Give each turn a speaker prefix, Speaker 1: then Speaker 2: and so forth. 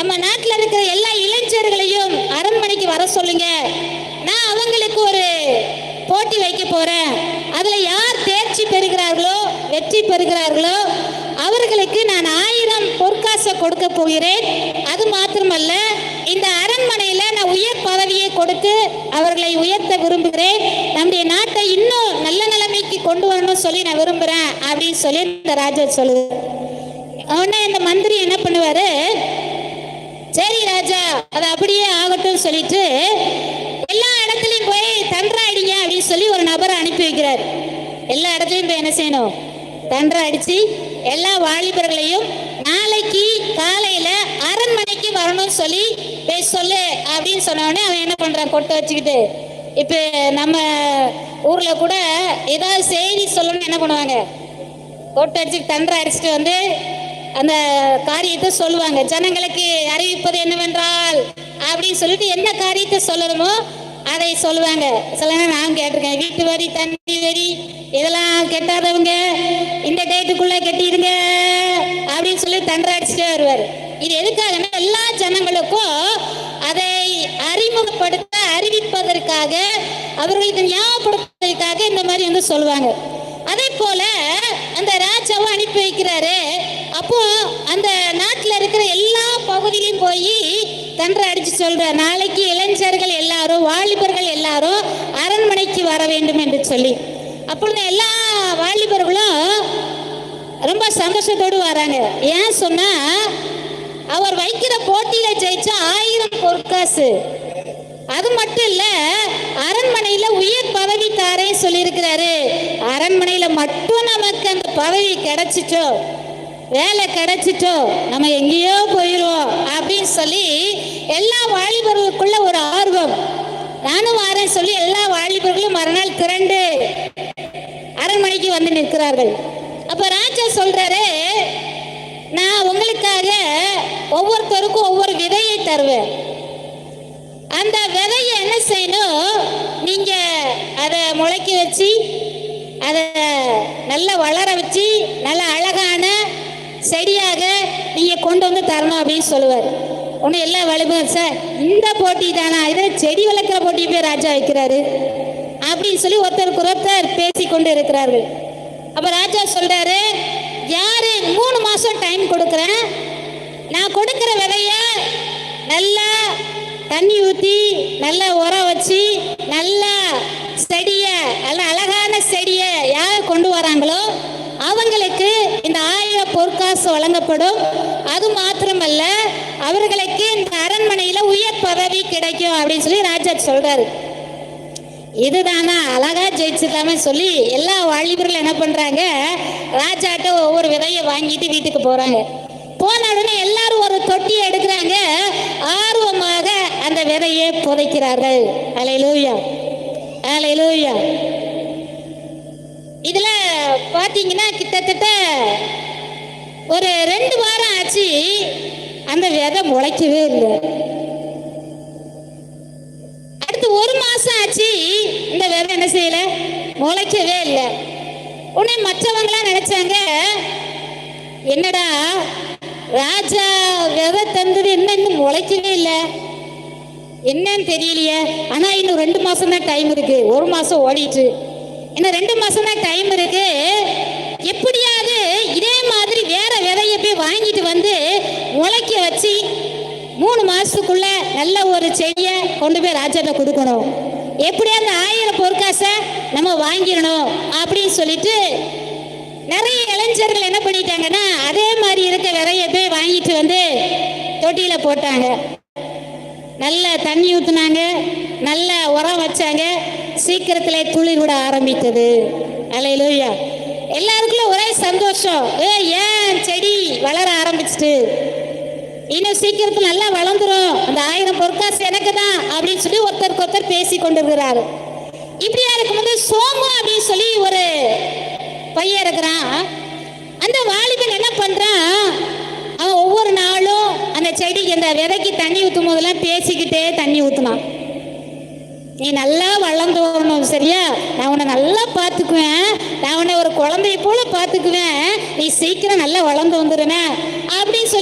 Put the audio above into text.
Speaker 1: நம்ம நாட்டில் இருக்கிற எல்லா இளைஞர்களையும் அரண்மனைக்கு வர சொல்லுங்க, நான் அவங்களுக்கு ஒரு போட்டி வைக்க போறேன். அதுல யார் தேர்ச்சி பெறுகிறார்களோ, வெற்றி பெறுகிறார்களோ அவர்களுக்கு நான் 1000 பொற்காசை கொடுக்க போகிறேன். அது மாத்திரமல்ல, இந்த அரண்மனையில நான் உயர் பதவியை கொடுத்து அவர்களை உயர்த்த விரும்புகிறேன். நம்முடைய நாட்டை இன்னும் நல்ல நிலைமைக்கு கொண்டு வரணும்னு சொல்லி நான் விரும்புறேன் அப்படின்னு சொல்லி இந்த ராஜா சொல்லுது. உடனே இந்த மந்திரி என்ன பண்ணுவாரு, சரி ராஜா அது அப்படியே ஆகட்டும் சொல்லிட்டு எல்லா இடத்துலையும் போய் தண்டரை அடிங்க அப்படின்னு சொல்லி ஒரு நபரை அனுப்பி வைக்கிறார். எல்லா இடத்துலையும் போய் என்ன செய்யணும், தண்டரை அடிச்சு எல்லா வாலிபர்களையும் நாளைக்கு காலையில அரண்மனைக்கு வரணும்னு சொல்லி போய் சொல்லு அப்படின்னு சொன்ன உடனே அவன் என்ன பண்றான், கொட்டை வச்சுக்கிட்டு. இப்ப நம்ம ஊர்ல கூட ஏதாவது செய்தி சொல்லணும்னு என்ன பண்ணுவாங்க, கொட்டை அடிச்சு தண்டரை அடிச்சுட்டு வந்து அந்த காரியத்தை சொல்லுவாங்க. ஜனங்களுக்கு அறிவிப்பது என்னவென்றால் அப்படின்னு சொல்லிட்டு என்ன காரியத்தை சொல்லணுமோ அதை சொல்லுவாங்க. சில நேரம் நான் கேட்டிருக்கேன், வீட்டு வரி, தண்ணி வரி இதெல்லாம் கெட்டாதவங்க இந்த டேட்டுக்குள்ள கெட்டிடுங்க அப்படின்னு சொல்லி தண்டரை அடிச்சுட்டே வருவார். இது எதுக்காகனா எல்லா ஜனங்களுக்கும் அதை அறிமுகப்படுத்த, அறிவிப்பதற்காக, அவர்களுக்கு ஞாபகப்படுத்துவதற்காக இந்த மாதிரி வந்து சொல்லுவாங்க. அதே போல அந்த ராஜாவும் அனுப்பி வைக்கிறாரு. அப்போ அந்த நாட்டில் இருக்கிற எல்லா பகுதியிலும் போய் தண்டரை அடிச்சு சொல்ற, நாளைக்கு இளைஞர்கள் எல்லாரும், வாலிபர்கள் எல்லாரும் அரண்மனைக்கு வர வேண்டும் என்று சொல்லி. அப்பொழுது எல்லா வாலிபர்களும் ரொம்ப சந்தோஷத்தோடு வராங்க. ஏன் சொன்னா, அவர் வைக்கிற போட்டியில ஜெயிச்சா 1000 பொற்காசு. அது மட்டும் இல்ல, அரண்மனையில உயர் பதவி தாரேன்னு சொல்லியிருக்கிறாரு. அரண்மனையில மட்டும் நமக்கு அந்த பதவி கிடைச்சிட்டோ, வேலை கிடைச்சிட்டோ, நம்ம எங்கேயோ போயிடுவோம் அப்படின்னு சொல்லி எல்லா வாலிபர்களுக்குள்ள ஒரு ஆர்வம். நானும் வரேன் சொல்லி எல்லா வாலிபர்களும் மறுநாள் திரண்டு அரண்மனைக்கு வந்து நிற்கிறார்கள். அப்ப ராஜா சொல்றாரு, நான் உங்களுக்காக ஒவ்வொருத்தருக்கும் ஒவ்வொரு விதையை தருவேன். அந்த விதையை என்ன செய்யணும், நீங்க அதை முளைக்க வச்சு அதை நல்லா வளர வச்சு நல்ல அழகான செடியாக நீங்க கொண்டு வந்து தரணும் அப்படின்னு சொல்லுவார். ஒன்றும் எல்லா வலிமையும், சார் இந்த போட்டி தானா, இதை செடி வளர்க்குற போட்டி போய் ராஜா வைக்கிறாரு அப்படின்னு சொல்லி ஒருத்தருக்கு ஒருத்தர் பேசி கொண்டு இருக்கிறார்கள். அப்ப ராஜா சொல்றாரு, யாரு 3 மாசம் டைம் கொடுக்குறேன், நான் கொடுக்கிற விதைய நல்லா தண்ணி ஊற்றி நல்லா உரம் வச்சு நல்லா செடியை, நல்ல அழகான செடியை யார் கொண்டு வராங்களோ அவங்களுக்கு இந்த 1000 பொற்காசு வழங்கப்படும். அது மாத்திரமல்ல, அவர்களுக்கு இந்த அரண்மனையில உயர் பதவி கிடைக்கும் அப்படின்னு சொல்லி ராஜா சொல்றாரு. இதுதானா அழகா ஜெயிச்சிடலாமே சொல்லி எல்லா வாலிபர்களும் என்ன பண்றாங்க, ராஜாட்ட ஒவ்வொரு விதையை வாங்கிட்டு வீட்டுக்கு போறாங்க. போன உடனே எல்லாரும் ஒரு தொட்டியை எடுக்கிறாங்க, ஆர்வமாக அந்த விதையை புதைக்கிறார்கள். அல்லேலூயா, அல்லேலூயா. இதுல பாத்தீங்கன்னா கிட்டத்தட்ட ஒரு 2 வாரம் ஆச்சு, அந்த விதை முளைக்கவே இல்லை. அடுத்து 1 மாசம் ஆச்சு, இந்த விதை என்ன செய்யல, முளைக்கவே இல்லை. உடனே மற்றவங்களாம் நினைச்சாங்க, என்னடா ராஜா விதை தந்தது இன்னும் முளைக்கவே இல்லை, என்னன்னு தெரியலையே. ஆனா இன்னும் 2 மாசம் தான் டைம் இருக்கு, 1 மாசம் ஓடிட்டு, இன்னும் 2 மாசம் தான் டைம் இருக்கு. எப்படியாவது இதே மாதிரி வேற விதையை போய் வாங்கிட்டு வந்து முளைக்க வச்சு 3 மாசத்துக்குள்ள நல்ல ஒரு செடியை கொண்டு போய் ராஜாட்ட கொடுக்கணும். எப்படியா அந்த 1000 பொற்காசை நம்ம வாங்கிடணும் அப்படின்னு சொல்லிட்டு நிறைய இளைஞர்கள் என்ன பண்ணிட்டாங்கன்னா, அதே மாதிரி இருக்க விதையை போய் வாங்கிட்டு வந்து தொட்டியில போட்டாங்க. நல்ல தண்ணி ஊத்துனாங்க, நல்ல உரம் வச்சாங்க. சீக்கிரத்துல துளிர் விட ஆரம்பித்தது. அல்லேலூயா. எல்லாருக்குள்ள ஒரே சந்தோஷம், ஏன் செடி வளர ஆரம்பிச்சுட்டு, இன்னும் சீக்கிரத்துல நல்லா வளர்ந்துரும், அந்த 1000 பொற்காசு எனக்கு தான் அப்படின்னு சொல்லி ஒருத்தருக்கு ஒருத்தர் பேசி கொண்டிருக்கிறாரு. இப்படியா இருக்கும்போது சோமு அப்படின்னு சொல்லி ஒரு பையன் இருக்கிறான். அந்த வாலிபன் என்ன பண்றான், அவன் ஒவ்வொரு நாளும் அந்த செடிக்கு, அந்த விதைக்கு தண்ணி ஊற்றும் போதெல்லாம் பேசிக்கிட்டே தண்ணி ஊற்றினான். நீ நல்லா வளர்ந்து வரணும், சரியா, நான் உன்னை நல்லா பார்த்துக்குவேன், நான் உன்னை ஒரு குழந்தைய போல பார்த்துக்குவேன், நீ சீக்கிரம் நல்லா வளர்ந்து வந்துடுவேன் அப்படின்னு சொல்லி